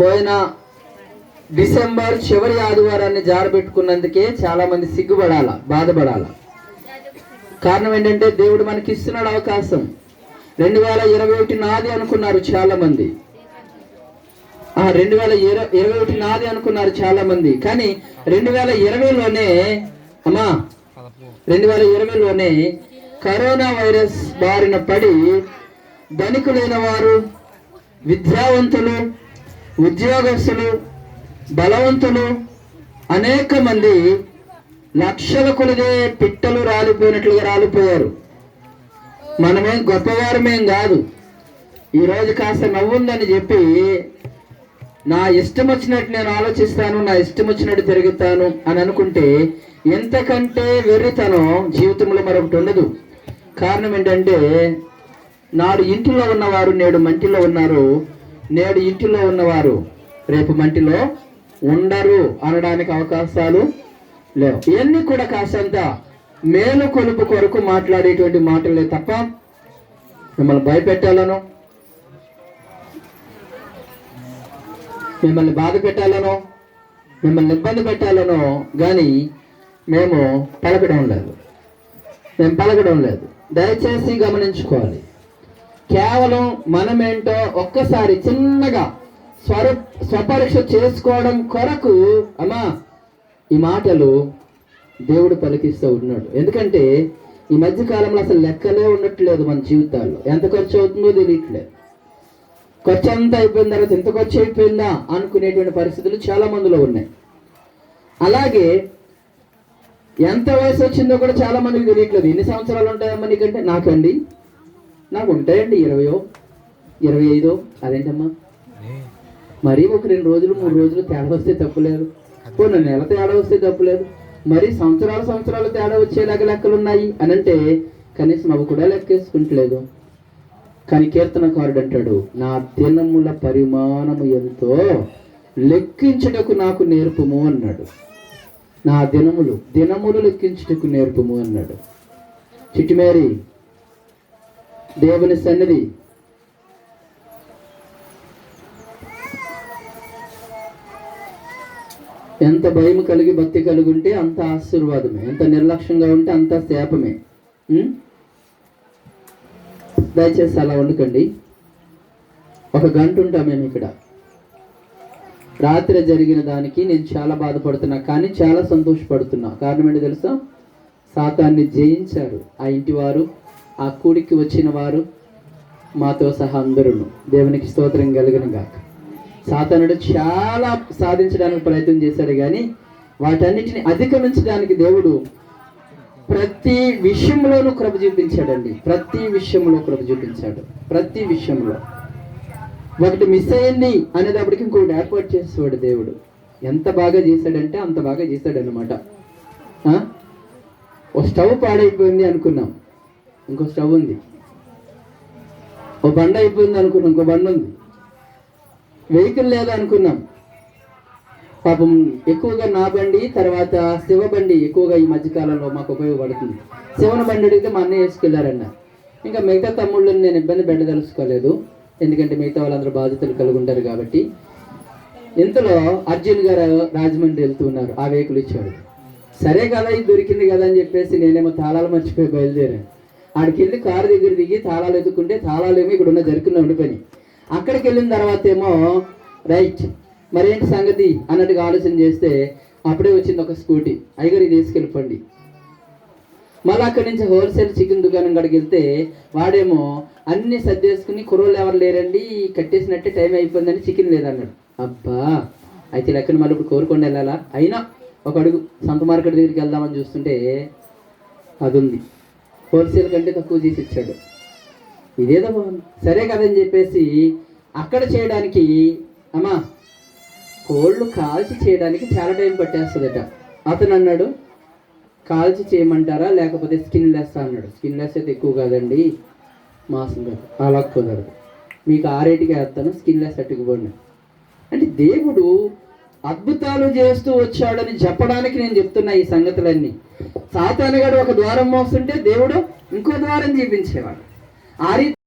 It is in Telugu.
పోయిన డిసెంబర్ చివరి ఆదివారాన్ని జారబెట్టుకున్నందుకే చాలా మంది సిగ్గుపడాల, బాధపడాల. కారణం ఏంటంటే దేవుడు మనకి ఇస్తున్నాడు అవకాశం. 2021 నాది అనుకున్నారు చాలా మంది. 2021 నాది అనుకున్నారు చాలా మంది. కానీ 2020లోనే 2020లోనే కరోనా వైరస్ బారిన పడి ధనికులైన వారు, విద్యావంతులు, ఉద్యోగస్తులు, బలవంతులు అనేక మంది లక్షల కొలదే పిట్టలు రాలిపోయినట్లుగా రాలిపోయారు. మనమేం గొప్పవారమేం కాదు. ఈరోజు కాస్త నవ్వుందని చెప్పి నా ఇష్టం వచ్చినట్టు నేను ఆలోచిస్తాను, నా ఇష్టం వచ్చినట్టు తిరుగుతాను అని అనుకుంటే ఎంతకంటే వెర్రితనం జీవితంలో మరొకటి ఉండదు. కారణం ఏంటంటే నాడు ఇంటిలో ఉన్నవారు నేడు మంటిలో ఉన్నారు, నేడు ఇంటిలో ఉన్నవారు రేపు మంటిలో ఉండరు అనడానికి అవకాశాలు లేవు. ఇవన్నీ కూడా కాసంత మేలు కొలుపు కొరకు మాట్లాడేటువంటి మాటలే తప్ప మిమ్మల్ని భయపెట్టాలనో, మిమ్మల్ని బాధ పెట్టాలనో, మిమ్మల్ని ఇబ్బంది పెట్టాలనో కానీ మేము పలకడం లేదు. దయచేసి గమనించుకోవాలి. కేవలం మనమేంటో ఒక్కసారి చిన్నగా స్వపరీక్ష చేసుకోవడం కొరకు ఈ మాటలు దేవుడు పలికిస్తూ ఉన్నాడు. ఎందుకంటే ఈ మధ్య కాలంలో అసలు లెక్కలే ఉండట్లేదు మన జీవితాల్లో. ఎంత ఖర్చు అవుతుందో తెలియట్లేదు. ఖర్చు అంతా అయిపోయిన తర్వాత ఎంత ఖర్చు అయిపోయిందా అనుకునేటువంటి పరిస్థితులు చాలా మందిలో ఉన్నాయి. అలాగే ఎంత వయసు వచ్చిందో కూడా చాలా మందికి తెలియట్లేదు. ఎన్ని సంవత్సరాలు ఉంటాయమ్మా నీకంటే? నాకు ఉంటాయండి 20, 25. అదేంటమ్మా మరి ఒక 2 రోజులు 3 రోజులు తేడా వస్తే తప్పులేదు, కొన్ని నెల తేడా వస్తే తప్పులేదు, మరి సంవత్సరాలు తేడా వచ్చేలాగా లెక్కలు ఉన్నాయి అని అంటే కనీసం అవి కూడా లెక్కేసుకుంటలేదు. కానీ కీర్తనకారుడు అంటాడు, నా దినముల పరిమాణము ఎంతో లెక్కించుటకు నాకు నేర్పుము అన్నాడు. నా దినములు లెక్కించుటకు నేర్పుము అన్నాడు. చిట్టిమేరి దేవుని సన్నిధి ఎంత భయం కలిగి భక్తి కలిగి ఉంటే అంత ఆశీర్వాదమే, ఎంత నిర్లక్ష్యంగా ఉంటే అంత శాపమే. దయచేసి అలా ఉండకండి. 1 గంట ఉంటాం మేము ఇక్కడ. రాత్రి జరిగిన దానికి నేను చాలా బాధపడుతున్నా, కానీ చాలా సంతోషపడుతున్నా. కారణం ఏంటో తెలుసా? సాతాన్ని జయించారు ఆ ఇంటి వారు, ఆ కూడికి వచ్చిన వారు, మాతో సహా అందరూ. దేవునికి స్తోత్రం కలుగును గాక. సాతానుడు చాలా సాధించడానికి ప్రయత్నం చేశాడు, కానీ వాటన్నిటిని అధిగమించడానికి దేవుడు ప్రతి విషయంలోనూ కృప చూపించాడండి. ప్రతి విషయంలో ఒకటి మిస్ అయ్యింది అనేటప్పటికి ఇంకొకటి ఏర్పాటు చేసేవాడు దేవుడు. ఎంత బాగా చేశాడంటే అంత బాగా చేశాడనమాట. ఒక స్టవ్ పాడైపోయింది అనుకున్నాం, ఇంకో స్టవ్ ఉంది. ఓ బండ అయిపోయింది అనుకున్నాం, ఇంకో బండ ఉంది. వెహికల్ లేదా అనుకున్నాం. పాపం ఎక్కువగా నా బండి, తర్వాత శివ బండి ఎక్కువగా ఈ మధ్యకాలంలో మాకు ఉపయోగపడుతుంది. శివన బండి అడిగితే మా అన్నయ్య వేసుకెళ్ళారన్న. ఇంకా మిగతా తమ్ముళ్ళని నేను ఇబ్బంది పెట్టదలుచుకోలేదు, ఎందుకంటే మిగతా వాళ్ళందరూ బాధ్యతలు కలిగి ఉంటారు కాబట్టి. ఇంతలో అర్జున్ గారు రాజమండ్రి వెళ్తున్నారు, ఆ వెహికల్ ఇచ్చాడు. సరే కదా, ఇది దొరికింది కదా అని చెప్పేసి నేనేమో తాళాలు మర్చిపోయి బయలుదేరాను. ఆడికి వెళ్ళి కారు దగ్గర దిగి తాళాలు ఎత్తుకుంటే తాళాలేమో ఇక్కడ ఉన్న జరుకున్న ఉండిపోయి. అక్కడికి వెళ్ళిన తర్వాత ఏమో రైట్ మరేంటి సంగతి అన్నట్టుగా ఆలోచన చేస్తే అప్పుడే వచ్చింది ఒక స్కూటీ. అయ్యగారు ఇది తీసుకెళ్ళిపోండి. మళ్ళీ అక్కడి నుంచి హోల్సేల్ చికెన్ దుకాణం కాడికి వెళ్తే వాడేమో అన్ని సర్దేసుకుని కుర్రోళ్ళు ఎవరు లేరండి, కట్టేసినట్టే టైం అయిపోయిందని చికెన్ లేదన్నాడు. అబ్బా అయితే లెక్కన మళ్ళీ ఇప్పుడు కోరుకొని వెళ్ళాలా? అయినా ఒక అడుగు సంత మార్కెట్ దగ్గరికి వెళ్దామని చూస్తుంటే అది ఉంది. హోల్సేల్ కంటే తక్కువ చేసి ఇచ్చాడు. ఇదేదో బాగుంది, సరే కదని చెప్పేసి అక్కడ చేయడానికి కోళ్ళు కాల్చి చేయడానికి చాలా టైం పట్టేస్తుందట. అతను అన్నాడు, కాల్చి చేయమంటారా లేకపోతే స్కిన్ లెస్ అన్నాడు. స్కిన్ లెస్ అయితే ఎక్కువ కాదండి, మాసం కాదు, అలా కుదరదు, మీకు 6 వేస్తాను, స్కిన్ లెస్ అట్టుకుపోండి. అంటే దేవుడు అద్భుతాలు చేస్తూ వచ్చాడని చెప్పడానికి నేను చెప్తున్నా ఈ సంగతులన్నీ. సాతానుగాడు ఒక ద్వారం మోస్తుంటే దేవుడు ఇంకో ద్వారం చూపించేవాడు. ఆ